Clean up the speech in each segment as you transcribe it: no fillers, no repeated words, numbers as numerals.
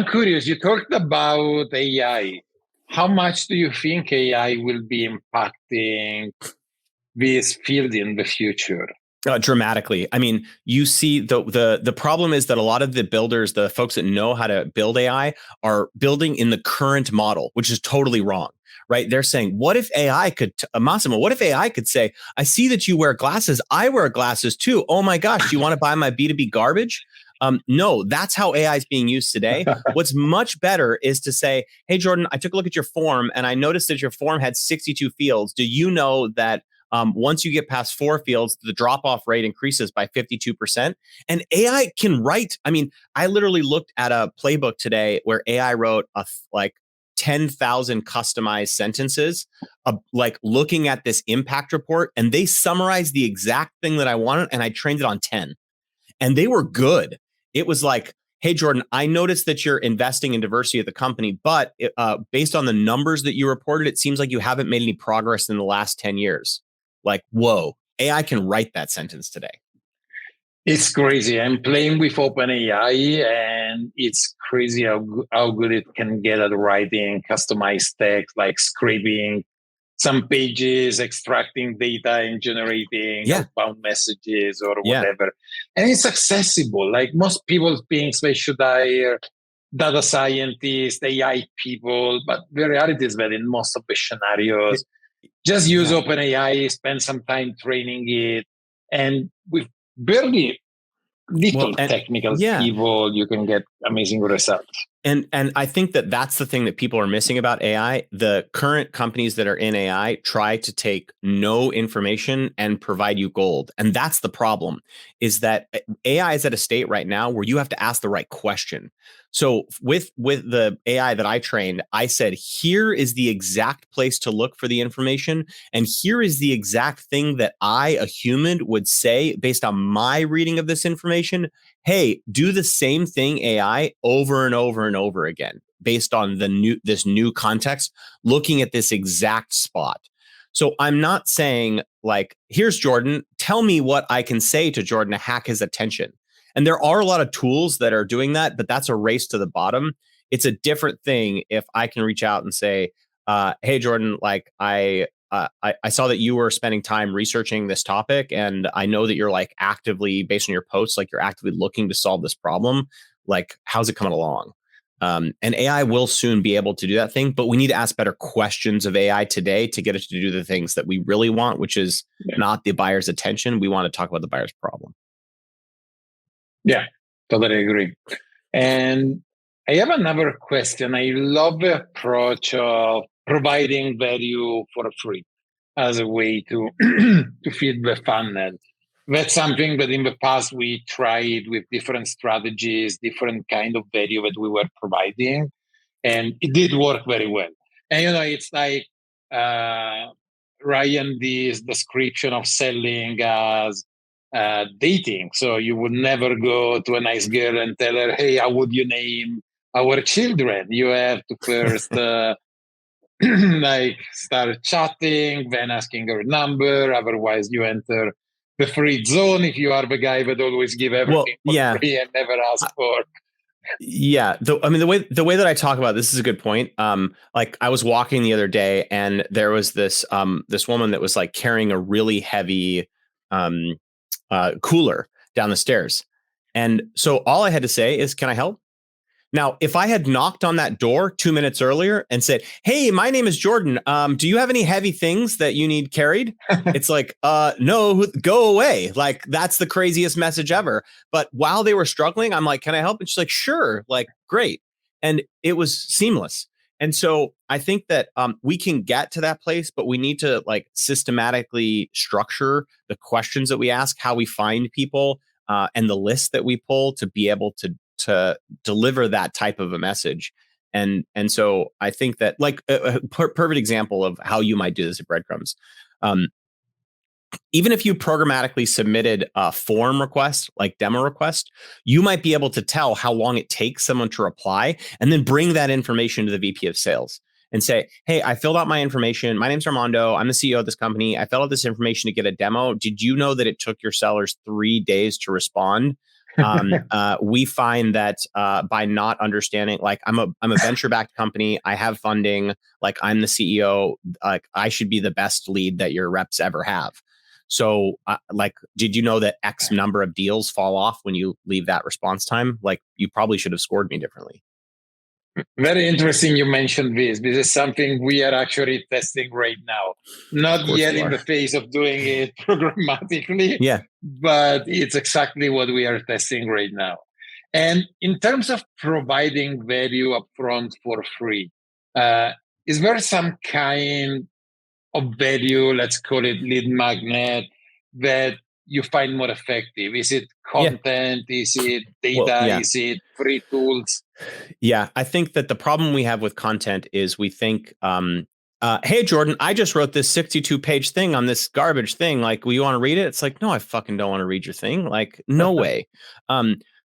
I'm curious, you talked about AI. How much do you think AI will be impacting this field in the future? Dramatically. I mean, you see the problem is that a lot of the builders, the folks that know how to build AI, are building in the current model, which is totally wrong. Right? They're saying, what if AI could, Massimo, what if AI could say, I see that you wear glasses. I wear glasses too. Oh my gosh, do you want to buy my B2B garbage? No, that's how AI is being used today. What's much better is to say, hey, Jordan, I took a look at your form and I noticed that your form had 62 fields. Do you know that once you get past 4 fields, the drop-off rate increases by 52%? And AI can write. I mean, I literally looked at a playbook today where AI wrote 10,000 customized sentences, like looking at this impact report, and they summarized the exact thing that I wanted, and I trained it on 10. And they were good. It was like, hey, Jordan, I noticed that you're investing in diversity at the company, but based on the numbers that you reported, it seems like you haven't made any progress in the last 10 years. Like, whoa, AI can write that sentence today. It's crazy. I'm playing with OpenAI, and it's crazy how good it can get at writing customized text, like scraping some pages, extracting data, and generating outbound messages or whatever. And it's accessible. Like most people think they should hire data scientists, AI people, but the reality is that in most of the scenarios, just use OpenAI, spend some time training it, and with barely little technical people, you can get amazing results. And I think that that's the thing that people are missing about AI. The current companies that are in AI try to take no information and provide you gold. And that's the problem, is that AI is at a state right now where you have to ask the right question. So with the AI that I trained, I said, here is the exact place to look for the information. And here is the exact thing that I, a human, would say based on my reading of this information. Hey, do the same thing, AI, over and over and over again, based on this new context, looking at this exact spot. So I'm not saying like, here's Jordan, tell me what I can say to Jordan to hack his attention. And there are a lot of tools that are doing that, but that's a race to the bottom. It's a different thing if I can reach out and say, hey, Jordan, like I saw that you were spending time researching this topic, and I know that you're like actively, based on your posts, like you're actively looking to solve this problem. Like, how's it coming along? And AI will soon be able to do that thing, but we need to ask better questions of AI today to get it to do the things that we really want, which is not the buyer's attention. We want to talk about the buyer's problem. Yeah, totally agree. And I have another question. I love the approach of providing value for free as a way to to feed the funnel. That's something that in the past we tried with different strategies, different kind of value that we were providing, and it did work very well. And it's like Ryan D's description of selling as dating. So you would never go to a nice girl and tell her, "Hey, how would you name our children?" You have to first like start chatting, then asking her number. Otherwise, you enter the free zone if you are the guy that always give everything for free and never ask for. Yeah. The way that I talk about this is a good point. Like I was walking the other day and there was this woman that was like carrying a really heavy cooler down the stairs. And so all I had to say is, can I help? Now, if I had knocked on that door 2 minutes earlier and said, hey, my name is Jordan. Do you have any heavy things that you need carried? It's like, no, go away. Like, that's the craziest message ever. But while they were struggling, I'm like, can I help? And she's like, sure, like, great. And it was seamless. And so I think that we can get to that place, but we need to like systematically structure the questions that we ask, how we find people, and the list that we pull to be able to deliver that type of a message. And so I think that like a perfect example of how you might do this at Breadcrumbs. Even if you programmatically submitted a form request, like demo request, you might be able to tell how long it takes someone to reply and then bring that information to the VP of sales and say, hey, I filled out my information. My name's Armando. I'm the CEO of this company. I filled out this information to get a demo. Did you know that it took your sellers 3 days to respond? We find that by not understanding, like I'm a venture-backed company, I have funding, like I'm the CEO, like I should be the best lead that your reps ever have. So like, did you know that X number of deals fall off when you leave that response time? Like you probably should have scored me differently. Very interesting you mentioned this. This is something we are actually testing right now. Not yet in the phase of doing it programmatically, yeah, but it's exactly what we are testing right now. And in terms of providing value upfront for free, is there some kind of value, let's call it lead magnet, that you find more effective? Is it content? Yeah. Is it data? Well, yeah. Is it free tools? Yeah, I think that the problem we have with content is we think, hey, Jordan, I just wrote this 62-page thing on this garbage thing. Like, you want to read it? It's like, no, I fucking don't want to read your thing. Like, no way.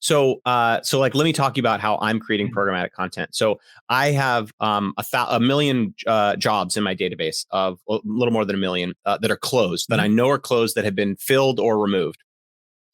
So like, let me talk to you about how I'm creating programmatic content. So I have a million jobs in my database, of a little more than a million that are closed, that I know are closed, that have been filled or removed.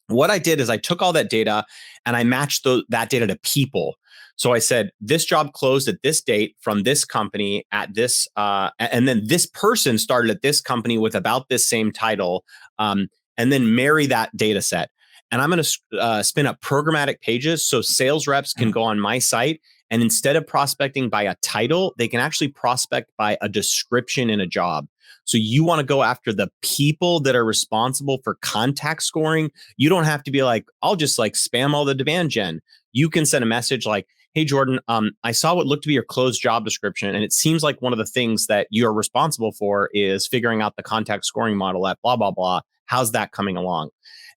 What I did is I took all that data and I matched that data to people. So I said, this job closed at this date from this company at this, and then this person started at this company with about this same title, and then marry that data set. And I'm going to spin up programmatic pages so sales reps can go on my site, and instead of prospecting by a title, they can actually prospect by a description in a job. So you want to go after the people that are responsible for contact scoring. You don't have to be like, I'll just like spam all the demand gen. You can send a message like, hey, Jordan, I saw what looked to be your closed job description, and it seems like one of the things that you're responsible for is figuring out the contact scoring model at blah, blah, blah. How's that coming along?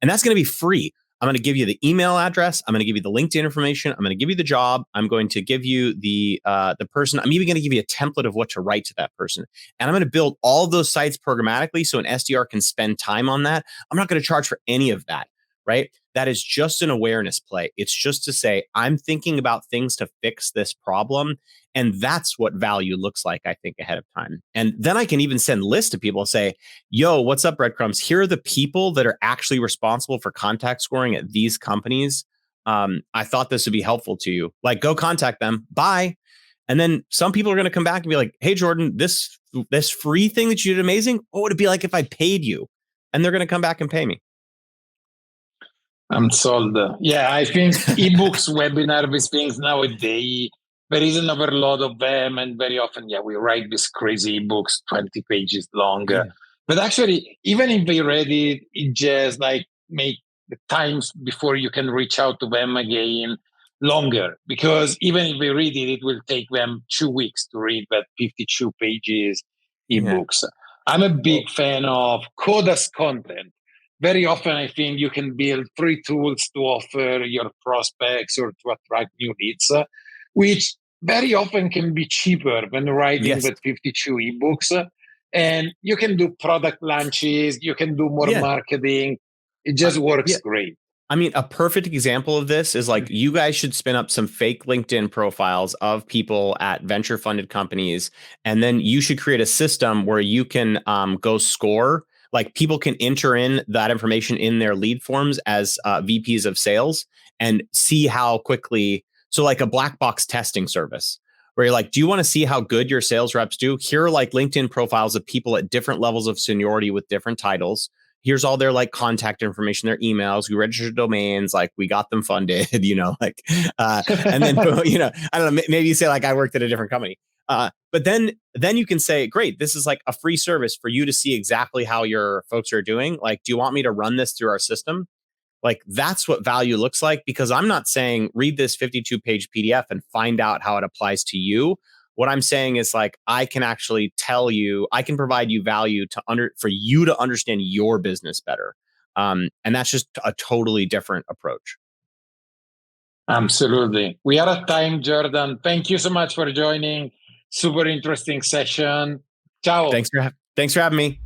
And that's going to be free. I'm going to give you the email address. I'm going to give you the LinkedIn information. I'm going to give you the job. I'm going to give you the person. I'm even going to give you a template of what to write to that person. And I'm going to build all of those sites programmatically so an SDR can spend time on that. I'm not going to charge for any of that, right? That is just an awareness play. It's just to say, I'm thinking about things to fix this problem. And that's what value looks like, I think, ahead of time. And then I can even send lists to people and say, yo, what's up, Breadcrumbs? Here are the people that are actually responsible for contact scoring at these companies. I thought this would be helpful to you. Like, go contact them. Bye. And then some people are going to come back and be like, hey, Jordan, this free thing that you did amazing. What would it be like if I paid you? And they're going to come back and pay me. I'm sold. Yeah, I think ebooks, webinar, these things nowadays, there is an overload of them. And very often, we write these crazy ebooks, 20 pages long. Yeah. But actually, even if they read it, it just like make the times before you can reach out to them again longer. Because even if they read it, it will take them 2 weeks to read that 52 pages ebooks. Yeah. I'm a big fan of code as content. Very often, I think you can build free tools to offer your prospects or to attract new leads, which very often can be cheaper than writing the 52 ebooks. And you can do product launches, you can do more marketing. It just works great. I mean, a perfect example of this is like, you guys should spin up some fake LinkedIn profiles of people at venture funded companies. And then you should create a system where you can go score. Like, people can enter in that information in their lead forms as VPs of sales and see how quickly. So like a black box testing service where you're like, do you want to see how good your sales reps do? Here are like LinkedIn profiles of people at different levels of seniority with different titles. Here's all their like contact information, their emails. We registered domains, like we got them funded, and then, I don't know, maybe you say like, I worked at a different company. But then you can say, great, this is like a free service for you to see exactly how your folks are doing. Like, do you want me to run this through our system? Like, that's what value looks like, because I'm not saying read this 52-page PDF and find out how it applies to you. What I'm saying is like, I can actually tell you, I can provide you value for you to understand your business better. And that's just a totally different approach. Absolutely. We are at time, Jordan. Thank you so much for joining. Super interesting session. Ciao. Thanks for having me.